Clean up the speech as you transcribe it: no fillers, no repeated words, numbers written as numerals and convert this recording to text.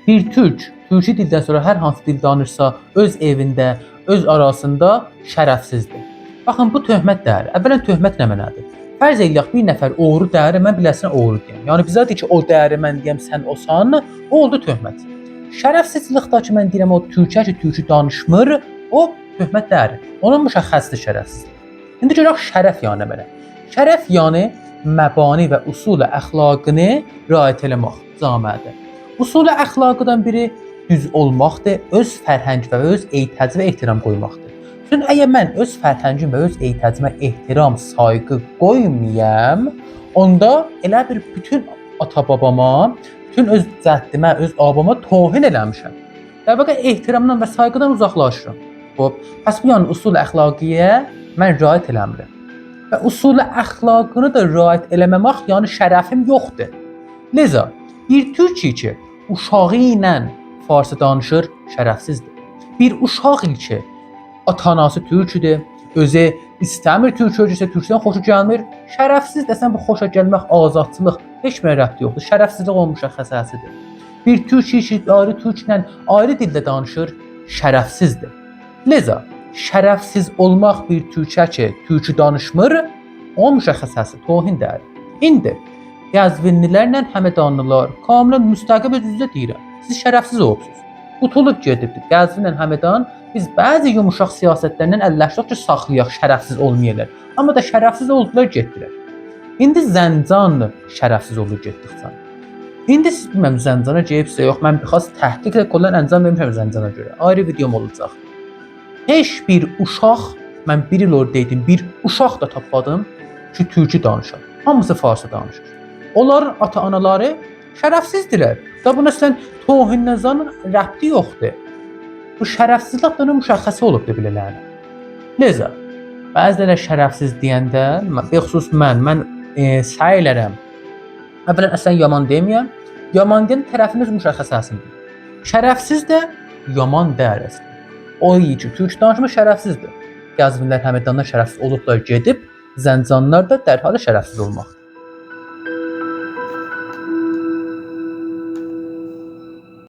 Bir türk türkçü dildən sonra hər hansı dil danışsa, öz evində, öz arasında şərəfsizdir. Baxın, bu töhmət dəyəri. Əvvələn töhmət nə mənadır? Fərz eləyək bir nəfər oğru dəyəri, mən biləsinə oğru deyəm. Yəni bizə deyir ki, o dəyəri mən deyəm, sən osan, o oldu töhmət. Şərəfsizlikdə ki, mən deyirəm o türkə ki, türkçü danışmır, o töhmət dəyəri. Onun müşəxxəsdir şərəfsizlik. İndi görək şərəf yəni belə. Şərəf yəni məbani və usul əxlaqını riayət eləmək cəmiədə. Usul əxlaqdan biri düz olmaqdır, öz fərhəng və öz ehtəcə və ehtiram qoymaqdır. Çünki əgər mən öz fərhəngim və öz ehtəcimə ehtiram, sayğı qoymayam, onda elə bir bütün ata-babama, bütün öz cəddimə, öz abama tohin eləmişəm. Dəvəqə ehtiramdan və sayğıdan uzaqlaşıram. Pəs bu yəni usul əxlaqiyə mən riayət eləmirəm. Və usul əxlaqını da riayət eləməmək yəni şərəfim yoxdur. Liza, bir türkçü ki, uşağı ilə farsı danışır, şərəfsizdir. Bir uşaq ki, ata-anası türküdür, özü istəmir türk ölçüsə, türkdən xoşu gəlmir, şərəfsiz desən bu xoşa gəlmək, azadçılıq heç bir rəbti yoxdur. Şərəfsizlik olmuş xəsəsidir. Bir türkçü ki, ayrı türklə ayrı dildə danışır, şərəfsizdir. Liza, şərəfsiz olmaq bir türkə ki, türkü danışmır, o müşəxxəsəsi tohin dəyər. İndi Qəzvinlilərlə Həmədanlılar kamilən müstəqil öz-üzə deyirəm. Siz şərəfsiz olubsunuz. Qutulub gedibdir. Qəzvinlə Həmədan biz bəzi yumuşaq siyasətlərindən əlləşdik ki, saxlayaq, şərəfsiz olmayırlar. Amma da şərəfsiz oldular, getdilər. İndi Zəncan şərəfsiz olur getdikcə. İndi siz bilməm Zəncana gəlibsə yox, mən bir xas təhqiq qollan əncam vermişəm Zəncana görə. Ayrı videom olacaq. Heç bir uşaq, mən bir il oradaydım, bir uşaq da tapmadım ki, türkü danışır. Hamısı farsı danışır. Onların ata-anaları şərəfsizdirlər. Da buna sən tohinnəzanın rəbti yoxdur. Bu şərəfsizlik də müşəxxəsi olubdur bilələrlə. Liza, bəziləri şərəfsiz deyəndə, bexüsus mən səy elərəm. Əvvələn əslən yaman deməyəm. Yaman deyən tərəfiniz müşəxxəsəsidir. Şərəfsiz də yaman deyər əslən. O ki, türk danışma şərəfsizdir. Qəzvinlər Həmədanlar şərəfsiz olublar gedib, Zəncanlar da dərhal şərəfsiz olmaq.